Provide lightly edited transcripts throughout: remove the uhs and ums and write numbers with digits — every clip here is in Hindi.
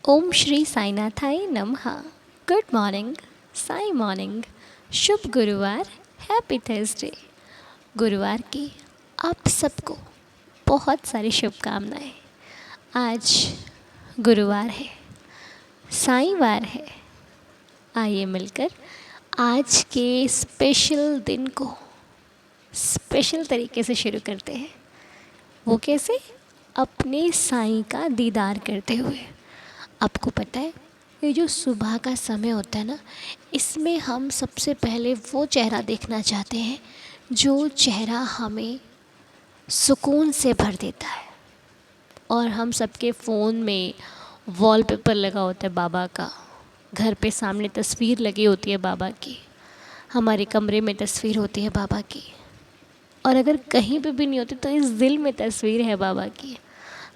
ओम श्री साईनाथाय नमः। Good morning, Sai morning. शुभ गुरुवार, हैप्पी थर्सडे। गुरुवार की आप सबको बहुत सारी शुभकामनाएं। आज गुरुवार है, साईवार है। आइए मिलकर आज के स्पेशल दिन को स्पेशल तरीके से शुरू करते हैं। वो कैसे? अपने साईं का दीदार करते हुए। आपको पता है, ये जो सुबह का समय होता है ना, इसमें हम सबसे पहले वो चेहरा देखना चाहते हैं जो चेहरा हमें सुकून से भर देता है। और हम सबके फ़ोन में वॉलपेपर लगा होता है बाबा का, घर पे सामने तस्वीर लगी होती है बाबा की, हमारे कमरे में तस्वीर होती है बाबा की, और अगर कहीं पे भी नहीं होती तो इस दिल में तस्वीर है बाबा की।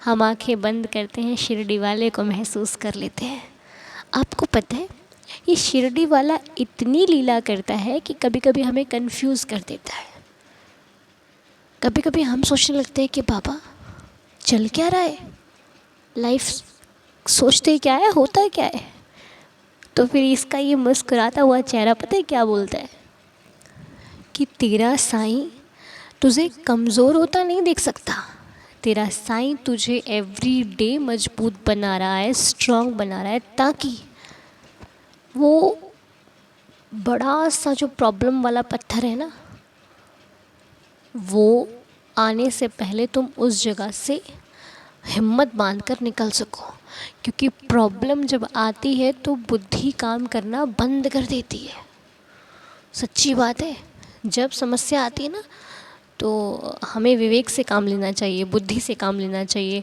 हम आंखें बंद करते हैं, शिरडी वाले को महसूस कर लेते हैं। आपको पता है, ये शिरडी वाला इतनी लीला करता है कि कभी कभी हमें कंफ्यूज कर देता है। कभी कभी हम सोचने लगते हैं कि बाबा चल क्या रहा है, लाइफ सोचते क्या है, होता है क्या है। तो फिर इसका ये मुस्कुराता हुआ चेहरा पता है क्या बोलता है कि तेरा साईं तुझे कमज़ोर होता नहीं देख सकता। तेरा साईं तुझे एवरी डे मजबूत बना रहा है, स्ट्रांग बना रहा है, ताकि वो बड़ा सा जो प्रॉब्लम वाला पत्थर है ना, वो आने से पहले तुम उस जगह से हिम्मत बांधकर निकल सको। क्योंकि प्रॉब्लम जब आती है तो बुद्धि काम करना बंद कर देती है। सच्ची बात है, जब समस्या आती है ना तो हमें विवेक से काम लेना चाहिए, बुद्धि से काम लेना चाहिए,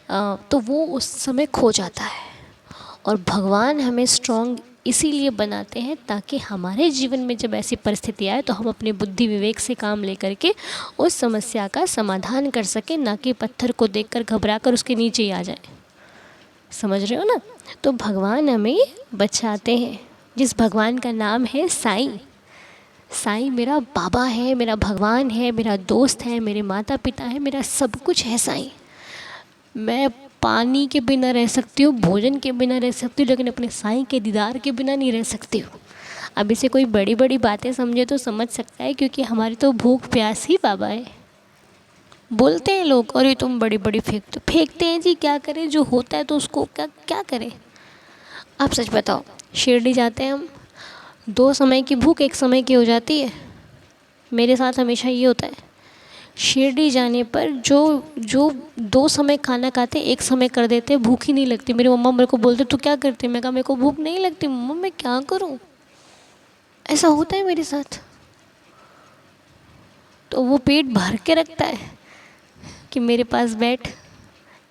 तो वो उस समय खो जाता है। और भगवान हमें स्ट्रांग इसीलिए बनाते हैं ताकि हमारे जीवन में जब ऐसी परिस्थिति आए तो हम अपने बुद्धि विवेक से काम लेकर के उस समस्या का समाधान कर सकें, ना कि पत्थर को देखकर घबरा कर उसके नीचे ही आ जाए। समझ रहे हो ना? तो भगवान हमें बचाते हैं, जिस भगवान का नाम है साईं। साईं मेरा बाबा है, मेरा भगवान है, मेरा दोस्त है, मेरे माता पिता है, मेरा सब कुछ है साईं। मैं पानी के बिना रह सकती हूँ, भोजन के बिना रह सकती हूँ, लेकिन अपने साईं के दीदार के बिना नहीं रह सकती हूँ। अब इसे कोई बड़ी बड़ी बातें समझे तो समझ सकता है, क्योंकि हमारी तो भूख प्यास ही बाबा है। बोलते हैं लोग, और ये तुम बड़ी बड़ी फेंकते हैं जी, क्या करें, जो होता है तो उसको क्या क्या करें। आप सच बताओ, शिरडी जाते हैं हम, 2 समय की भूख 1 समय की हो जाती है। मेरे साथ हमेशा ये होता है, शिरडी जाने पर जो जो 2 समय खाना खाते 1 समय कर देते, भूख ही नहीं लगती। मेरी मम्मा मेरे को बोलते तू क्या करती? मैं कहा मेरे को भूख नहीं लगती मम्मा, मैं क्या करूं। ऐसा होता है मेरे साथ। तो वो पेट भर के रखता है कि मेरे पास बैठ,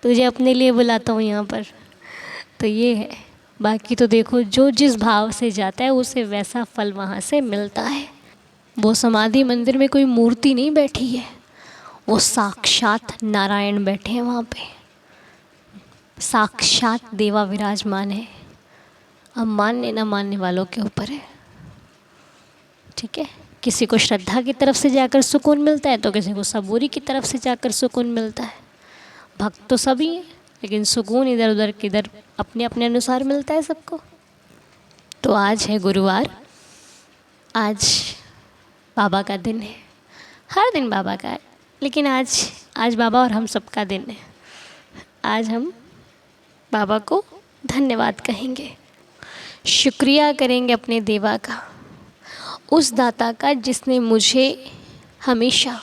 तुझे अपने लिए बुलाता हूँ यहाँ पर। तो ये है। बाकी तो देखो, जो जिस भाव से जाता है उसे वैसा फल वहाँ से मिलता है। वो समाधि मंदिर में कोई मूर्ति नहीं बैठी है, वो साक्षात नारायण बैठे हैं वहाँ पे, साक्षात देवा विराजमान है। अब मानने न मानने वालों के ऊपर है, ठीक है। किसी को श्रद्धा की तरफ से जाकर सुकून मिलता है तो किसी को सबूरी की तरफ से जाकर सुकून मिलता है। भक्त तो सभी हैं, लेकिन सुकून इधर उधर किधर अपने अपने अनुसार मिलता है सबको। तो आज है गुरुवार, आज बाबा का दिन है। हर दिन बाबा का है, लेकिन आज बाबा और हम सबका दिन है। आज हम बाबा को धन्यवाद कहेंगे, शुक्रिया करेंगे अपने देवा का, उस दाता का जिसने मुझे हमेशा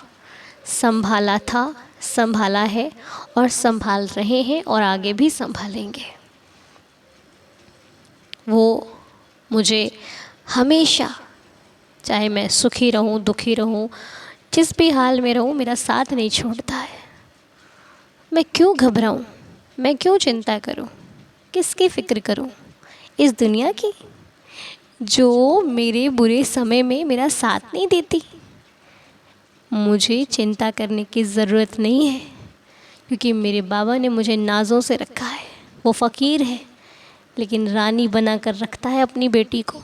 संभाला था, संभाला है और संभाल रहे हैं और आगे भी संभालेंगे। वो मुझे हमेशा, चाहे मैं सुखी रहूं, दुखी रहूं, जिस भी हाल में रहूं, मेरा साथ नहीं छोड़ता है। मैं क्यों घबराऊं, मैं क्यों चिंता करूं, किसकी फ़िक्र करूं, इस दुनिया की जो मेरे बुरे समय में मेरा साथ नहीं देती। मुझे चिंता करने की ज़रूरत नहीं है, क्योंकि मेरे बाबा ने मुझे नाज़ों से रखा है। वो फ़कीर है, लेकिन रानी बना कर रखता है अपनी बेटी को।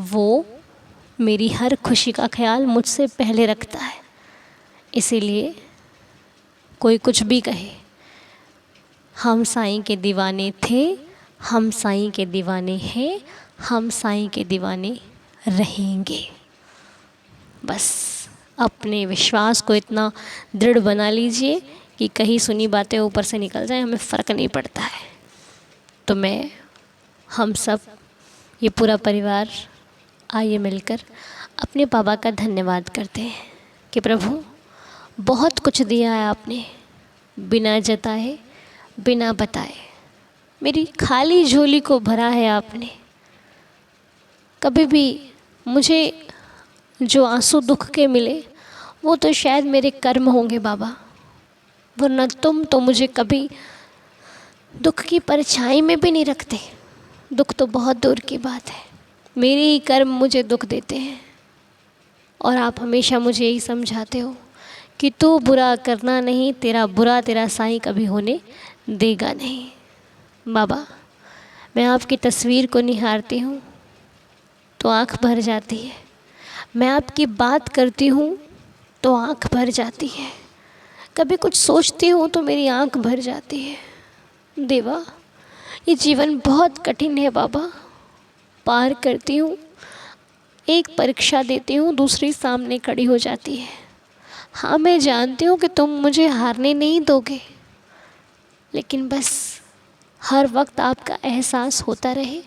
वो मेरी हर खुशी का ख्याल मुझसे पहले रखता है। इसीलिए कोई कुछ भी कहे, हम साईं के दीवाने थे, हम साईं के दीवाने हैं, हम साईं के दीवाने रहेंगे। बस अपने विश्वास को इतना दृढ़ बना लीजिए कि कहीं सुनी बातें ऊपर से निकल जाए, हमें फ़र्क नहीं पड़ता है। तो मैं, हम सब, ये पूरा परिवार आइए मिलकर अपने बाबा का धन्यवाद करते हैं कि प्रभु बहुत कुछ दिया है आपने, बिना जताए बिना बताए मेरी खाली झोली को भरा है आपने। कभी भी मुझे जो आंसू दुख के मिले वो तो शायद मेरे कर्म होंगे बाबा, वरना तुम तो मुझे कभी दुख की परछाई में भी नहीं रखते। दुख तो बहुत दूर की बात है, मेरे ही कर्म मुझे दुख देते हैं। और आप हमेशा मुझे यही समझाते हो कि तू बुरा करना नहीं, तेरा बुरा तेरा साईं कभी होने देगा नहीं। बाबा, मैं आपकी तस्वीर को निहारती हूँ तो आँख भर जाती है, मैं आपकी बात करती हूँ तो आँख भर जाती है, कभी कुछ सोचती हूँ तो मेरी आँख भर जाती है। देवा, ये जीवन बहुत कठिन है बाबा, पार करती हूँ, एक परीक्षा देती हूँ, दूसरी सामने खड़ी हो जाती है। हाँ, मैं जानती हूँ कि तुम मुझे हारने नहीं दोगे, लेकिन बस हर वक्त आपका एहसास होता रहे,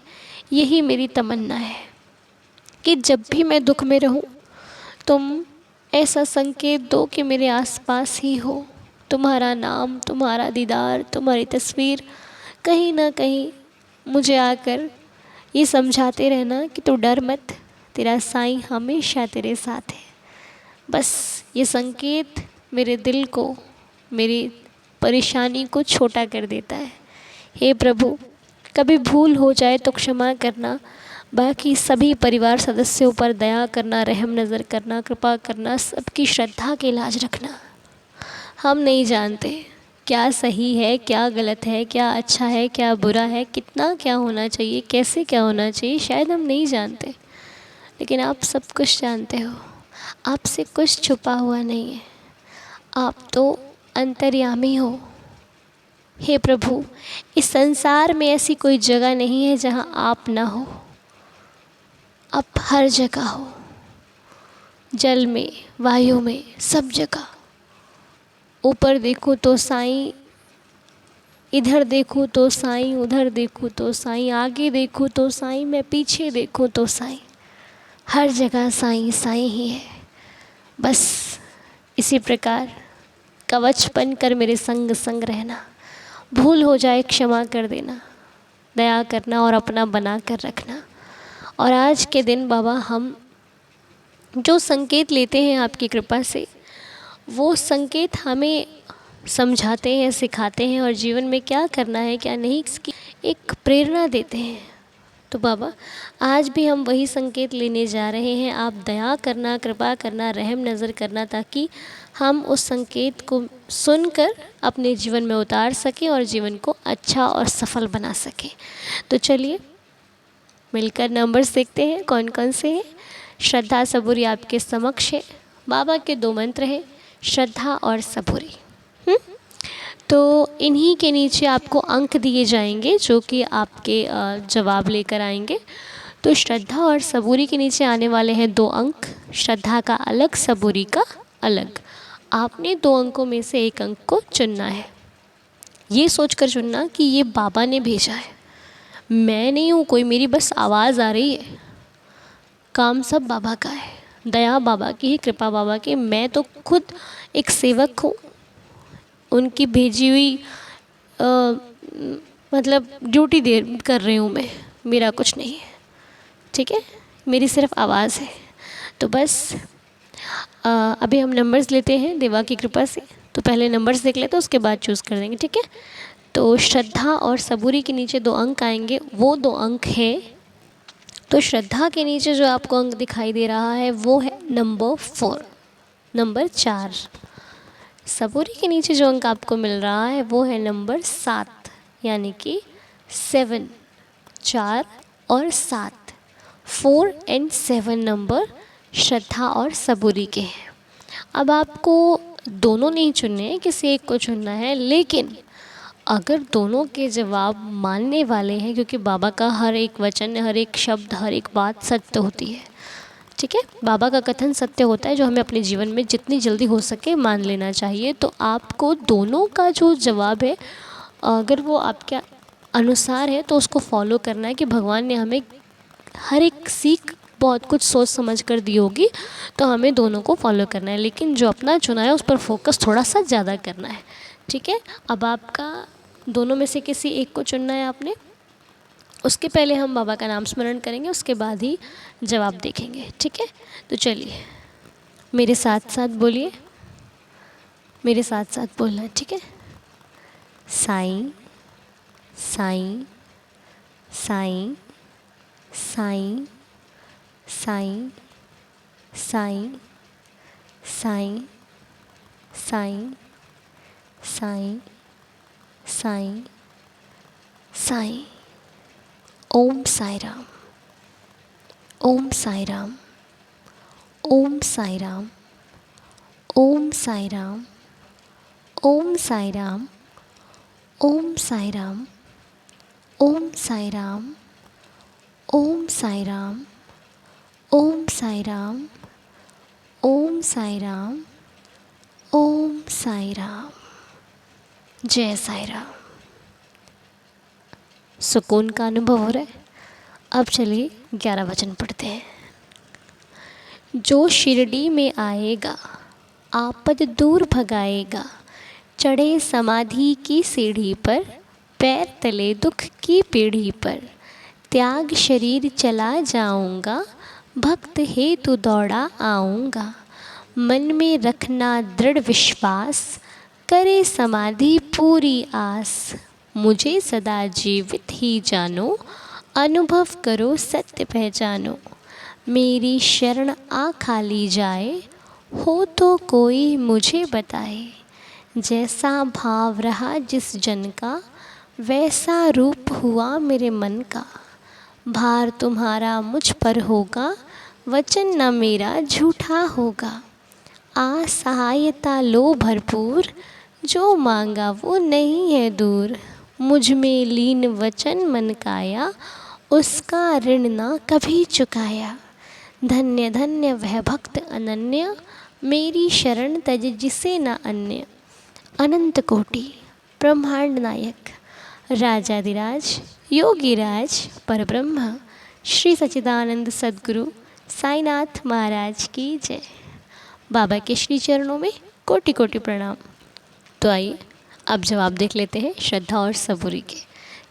यही मेरी तमन्ना है कि जब भी मैं दुख में रहूं तुम ऐसा संकेत दो कि मेरे आसपास ही हो, तुम्हारा नाम, तुम्हारा दीदार, तुम्हारी तस्वीर कहीं ना कहीं मुझे आकर ये समझाते रहना कि तू डर मत, तेरा साईं हमेशा तेरे साथ है। बस ये संकेत मेरे दिल को, मेरी परेशानी को छोटा कर देता है। हे प्रभु, कभी भूल हो जाए तो क्षमा करना, बाकी सभी परिवार सदस्यों पर दया करना, रहम नज़र करना, कृपा करना, सबकी श्रद्धा के लाज रखना। हम नहीं जानते क्या सही है, क्या गलत है, क्या अच्छा है, क्या बुरा है, कितना क्या होना चाहिए, कैसे क्या होना चाहिए, शायद हम नहीं जानते, लेकिन आप सब कुछ जानते हो। आपसे कुछ छुपा हुआ नहीं है, आप तो अंतर्यामी हो। हे प्रभु, इस संसार में ऐसी कोई जगह नहीं है जहाँ आप ना हो, आप हर जगह हो, जल में, वायु में, सब जगह। ऊपर देखूँ तो साईं, इधर देखूँ तो साईं, उधर देखूँ तो साईं, आगे देखूँ तो साईं, मैं पीछे देखूँ तो साईं, हर जगह साईं साईं ही है। बस इसी प्रकार कवच बनकर मेरे संग संग रहना, भूल हो जाए क्षमा कर देना, दया करना और अपना बना कर रखना। और आज के दिन बाबा हम जो संकेत लेते हैं आपकी कृपा से, वो संकेत हमें समझाते हैं, सिखाते हैं और जीवन में क्या करना है क्या नहीं, इसकी एक प्रेरणा देते हैं। तो बाबा, आज भी हम वही संकेत लेने जा रहे हैं। आप दया करना, कृपा करना, रहम नज़र करना, ताकि हम उस संकेत को सुनकर अपने जीवन में उतार सकें और जीवन को अच्छा और सफल बना सकें। तो चलिए मिलकर नंबर्स देखते हैं कौन कौन से हैं। श्रद्धा सबूरी आपके समक्ष है। बाबा के 2 मंत्र हैं, श्रद्धा और सबूरी। तो इन्हीं के नीचे आपको अंक दिए जाएंगे जो कि आपके जवाब लेकर आएंगे। तो श्रद्धा और सबूरी के नीचे आने वाले हैं 2 अंक, श्रद्धा का अलग, सबूरी का अलग। आपने 2 अंकों में से 1 अंक को चुनना है। ये सोचकर चुनना कि ये बाबा ने भेजा है, मैं नहीं हूँ कोई, मेरी बस आवाज़ आ रही है। काम सब बाबा का है, दया बाबा की ही, कृपा बाबा की। मैं तो खुद एक सेवक हूँ, उनकी भेजी हुई मतलब ड्यूटी दे कर रही हूँ मैं, मेरा कुछ नहीं है, ठीक है, मेरी सिर्फ आवाज़ है। तो बस अभी हम नंबर्स लेते हैं देवा की कृपा से। तो पहले नंबर्स देख लेते हैं, उसके बाद चूज़ कर देंगे, ठीक है। तो श्रद्धा और सबूरी के नीचे 2 अंक आएंगे, वो 2 अंक हैं। तो श्रद्धा के नीचे जो आपको अंक दिखाई दे रहा है वो है नंबर 4, नंबर 4। सबूरी के नीचे जो अंक आपको मिल रहा है वो है नंबर 7, यानी कि 7, 4 और 7, 4 और 7 नंबर श्रद्धा और सबूरी के हैं। अब आपको दोनों नहीं चुनने हैं, किसी एक को चुनना है, लेकिन अगर दोनों के जवाब मानने वाले हैं, क्योंकि बाबा का हर एक वचन, हर एक शब्द, हर एक बात सत्य होती है, ठीक है, बाबा का कथन सत्य होता है, जो हमें अपने जीवन में जितनी जल्दी हो सके मान लेना चाहिए। तो आपको दोनों का जो जवाब है, अगर वो आपके अनुसार है तो उसको फॉलो करना है, कि भगवान ने हमें हर एक सीख बहुत कुछ सोच समझ कर दी होगी, तो हमें दोनों को फॉलो करना है, लेकिन जो अपना चुना है उस पर फोकस थोड़ा सा ज़्यादा करना है, ठीक है। अब आपका दोनों में से किसी एक को चुनना है आपने। उसके पहले हम बाबा का नाम स्मरण करेंगे, उसके बाद ही जवाब देखेंगे, ठीक है। तो चलिए मेरे साथ साथ बोलिए, मेरे साथ साथ बोलना है, ठीक है। साईं साईं साईं साईं साईं साईं साईं साईं साईं साईं साईं। ओम साई राम, ओम साई राम, ओम साई राम, ओम साई राम, ओम साई राम, ओम साई राम, ओम साई राम, ओम साई राम, ओम साई राम, ओम साई राम, ओम साई राम। जय साई राम। सुकून का अनुभव हो रहा है। अब चलिए 11 वचन पढ़ते हैं। जो शिरडी में आएगा आपद दूर भगाएगा, चढ़े समाधि की सीढ़ी पर, पैर तले दुख की पीढ़ी पर, त्याग शरीर चला जाऊंगा, भक्त हेतु दौड़ा आऊंगा, मन में रखना दृढ़ विश्वास, करे समाधि पूरी आस, मुझे सदा जीवित ही जानो, अनुभव करो सत्य पहचानो, मेरी शरण आ खाली जाए, हो तो कोई मुझे बताए, जैसा भाव रहा जिस जन का, वैसा रूप हुआ मेरे मन का, भार तुम्हारा मुझ पर होगा, वचन न मेरा झूठा होगा, आ सहायता लो भरपूर, जो मांगा वो नहीं है दूर, मुझ में लीन वचन मन काया, उसका ऋण ना कभी चुकाया, धन्य धन्य वह भक्त अनन्य, मेरी शरण तज जिसे न अन्य, अनंत कोटि ब्रह्मांड नायक, राजाधिराज योगीराज परब्रह्म, श्री सच्चिदानंद सद्गुरु साईनाथ महाराज की जय। बाबा के श्री चरणों में कोटि कोटि प्रणाम। तो आइए अब जवाब देख लेते हैं श्रद्धा और सबूरी के,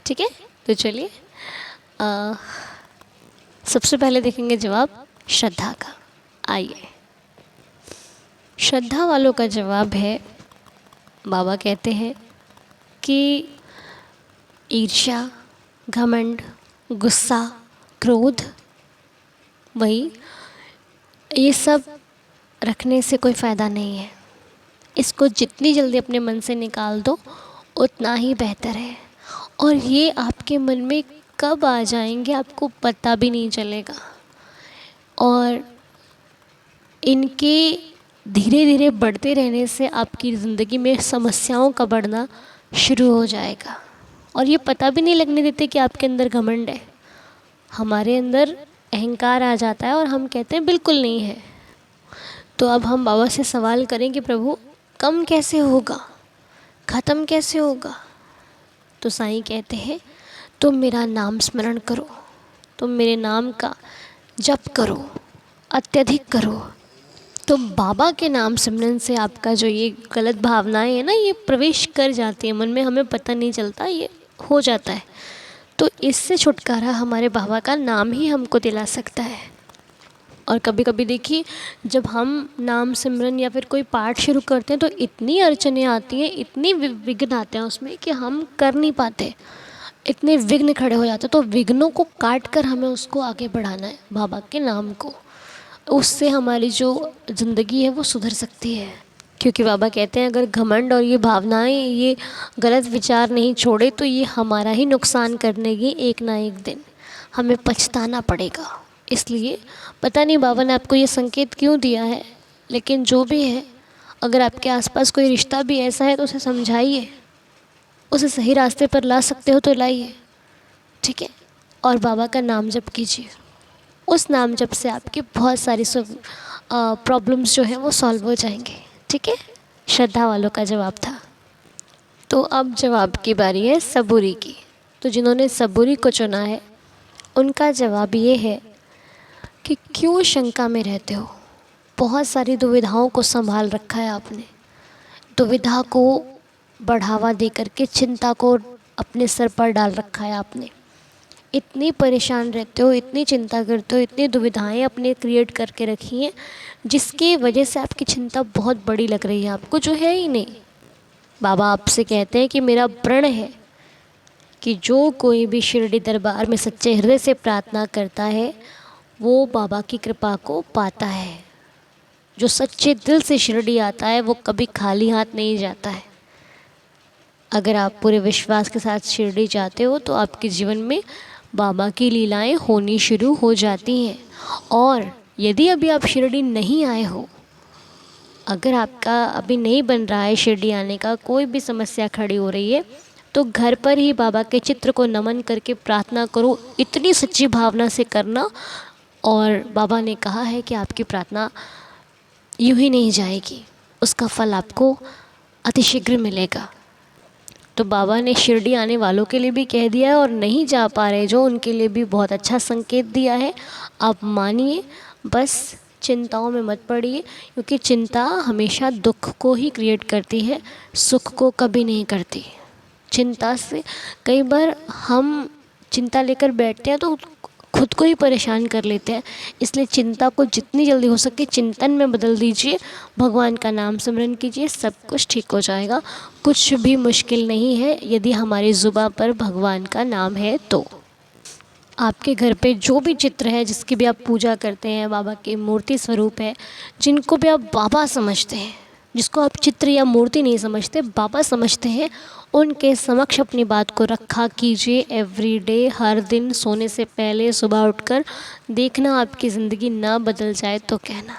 ठीक है। तो चलिए सबसे पहले देखेंगे जवाब श्रद्धा का। आइए, श्रद्धा वालों का जवाब है, बाबा कहते हैं कि ईर्ष्या, घमंड, गुस्सा, क्रोध, वही ये सब रखने से कोई फ़ायदा नहीं है। इसको जितनी जल्दी अपने मन से निकाल दो उतना ही बेहतर है। और ये आपके मन में कब आ जाएंगे आपको पता भी नहीं चलेगा। और इनके धीरे धीरे बढ़ते रहने से आपकी ज़िंदगी में समस्याओं का बढ़ना शुरू हो जाएगा। और ये पता भी नहीं लगने देते कि आपके अंदर घमंड है। हमारे अंदर अहंकार आ जाता है और हम कहते हैं बिल्कुल नहीं है। तो अब हम बाबा से सवाल करें कि प्रभु कम कैसे होगा, ख़त्म कैसे होगा। तो साईं कहते हैं तुम मेरा नाम स्मरण करो, तुम मेरे नाम का जप करो, अत्यधिक करो। तो बाबा के नाम सिमरन से आपका जो ये गलत भावनाएं हैं ना, ये प्रवेश कर जाती है मन में, हमें पता नहीं चलता, ये हो जाता है। तो इससे छुटकारा हमारे बाबा का नाम ही हमको दिला सकता है। और कभी कभी देखिए जब हम नाम सिमरन या फिर कोई पाठ शुरू करते हैं तो इतनी अड़चनें आती हैं, इतनी विघ्न आते हैं उसमें कि हम कर नहीं पाते, इतने विघ्न खड़े हो जाते हैं। तो विघ्नों को काट कर हमें उसको आगे बढ़ाना है, बाबा के नाम को। उससे हमारी जो ज़िंदगी है वो सुधर सकती है। क्योंकि बाबा कहते हैं अगर घमंड और ये भावनाएं, ये गलत विचार नहीं छोड़े तो ये हमारा ही नुकसान करने की एक ना एक दिन हमें पछताना पड़ेगा। इसलिए पता नहीं बाबा ने आपको ये संकेत क्यों दिया है, लेकिन जो भी है, अगर आपके आसपास कोई रिश्ता भी ऐसा है तो उसे समझाइए, उसे सही रास्ते पर ला सकते हो तो लाइए, ठीक है। और बाबा का नाम जप कीजिए। उस नाम जप से आपकी बहुत सारी प्रॉब्लम्स जो हैं वो सॉल्व हो जाएंगे, ठीक है। श्रद्धा वालों का जवाब था। तो अब जवाब की बारी है सबूरी की। तो जिन्होंने सबूरी को चुना है उनका जवाब ये है कि क्यों शंका में रहते हो। बहुत सारी दुविधाओं को संभाल रखा है आपने। दुविधा को बढ़ावा दे करके चिंता को अपने सर पर डाल रखा है आपने। इतनी परेशान रहते हो, इतनी चिंता करते हो, इतनी दुविधाएं अपने क्रिएट करके रखी हैं जिसकी वजह से आपकी चिंता बहुत बड़ी लग रही है आपको, जो है ही नहीं। बाबा आपसे कहते हैं कि मेरा प्रण है कि जो कोई भी शिरडी दरबार में सच्चे हृदय से प्रार्थना करता है वो बाबा की कृपा को पाता है। जो सच्चे दिल से शिरडी आता है वो कभी खाली हाथ नहीं जाता है। अगर आप पूरे विश्वास के साथ शिरडी जाते हो तो आपके जीवन में बाबा की लीलाएं होनी शुरू हो जाती हैं। और यदि अभी आप शिरडी नहीं आए हो, अगर आपका अभी नहीं बन रहा है शिरडी आने का, कोई भी समस्या खड़ी हो रही है, तो घर पर ही बाबा के चित्र को नमन करके प्रार्थना करो। इतनी सच्ची भावना से करना। और बाबा ने कहा है कि आपकी प्रार्थना यूं ही नहीं जाएगी, उसका फल आपको अतिशीघ्र मिलेगा। तो बाबा ने शिरडी आने वालों के लिए भी कह दिया है और नहीं जा पा रहे जो, उनके लिए भी बहुत अच्छा संकेत दिया है। आप मानिए, बस चिंताओं में मत पड़िए, क्योंकि चिंता हमेशा दुख को ही क्रिएट करती है, सुख को कभी नहीं करती। चिंता से कई बार हम चिंता लेकर बैठते हैं तो खुद को ही परेशान कर लेते हैं। इसलिए चिंता को जितनी जल्दी हो सके चिंतन में बदल दीजिए, भगवान का नाम स्मरण कीजिए, सब कुछ ठीक हो जाएगा। कुछ भी मुश्किल नहीं है यदि हमारी ज़ुबान पर भगवान का नाम है तो। आपके घर पे जो भी चित्र है, जिसकी भी आप पूजा करते हैं, बाबा के मूर्ति स्वरूप है, जिनको भी आप बाबा समझते हैं, जिसको आप चित्र या मूर्ति नहीं समझते, बाबा समझते हैं, उनके समक्ष अपनी बात को रखा कीजिए। एवरी डे, हर दिन सोने से पहले सुबह उठकर देखना आपकी ज़िंदगी ना बदल जाए तो कहना।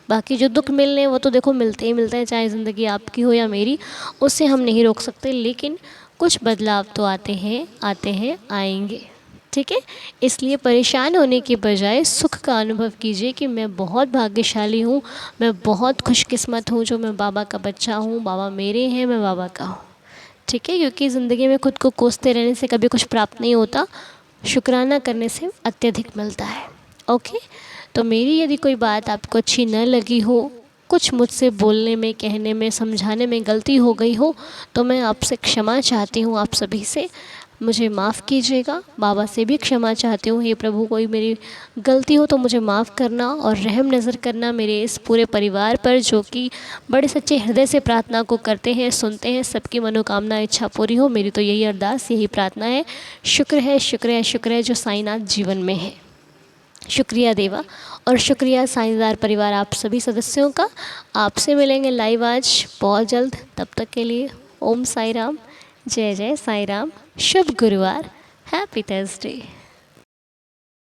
बाकी जो दुख मिलने हैं वो तो देखो मिलते ही मिलते हैं, चाहे ज़िंदगी आपकी हो या मेरी, उससे हम नहीं रोक सकते। लेकिन कुछ बदलाव तो आते हैं, आएंगे, ठीक है। इसलिए परेशान होने के बजाय सुख का अनुभव कीजिए कि मैं बहुत भाग्यशाली हूँ, मैं बहुत खुशकिस्मत हूँ जो मैं बाबा का बच्चा हूँ, बाबा मेरे हैं, मैं बाबा का हूँ, ठीक है। क्योंकि ज़िंदगी में खुद को कोसते रहने से कभी कुछ प्राप्त नहीं होता, शुक्राना करने से अत्यधिक मिलता है। ओके। तो मेरी यदि कोई बात आपको अच्छी न लगी हो, कुछ मुझसे बोलने में, कहने में, समझाने में गलती हो गई हो, तो मैं आपसे क्षमा चाहती हूँ। आप सभी से मुझे माफ़ कीजिएगा। बाबा से भी क्षमा चाहती हूँ, हे प्रभु कोई मेरी गलती हो तो मुझे माफ़ करना और रहम नज़र करना मेरे इस पूरे परिवार पर, जो कि बड़े सच्चे हृदय से प्रार्थना को करते हैं, सुनते हैं। सबकी मनोकामना इच्छा पूरी हो, मेरी तो यही अरदास, यही प्रार्थना है। शुक्र है, शुक्र है, शुक्र है जो साईनाथ जीवन में है। शुक्रिया देवा और शुक्रिया साईदार परिवार, आप सभी सदस्यों का। आपसे मिलेंगे लाइव आज बहुत जल्द। तब तक के लिए ओम साई राम, जय जय साई राम, शुभ गुरुवार, हैप्पी थर्सडे।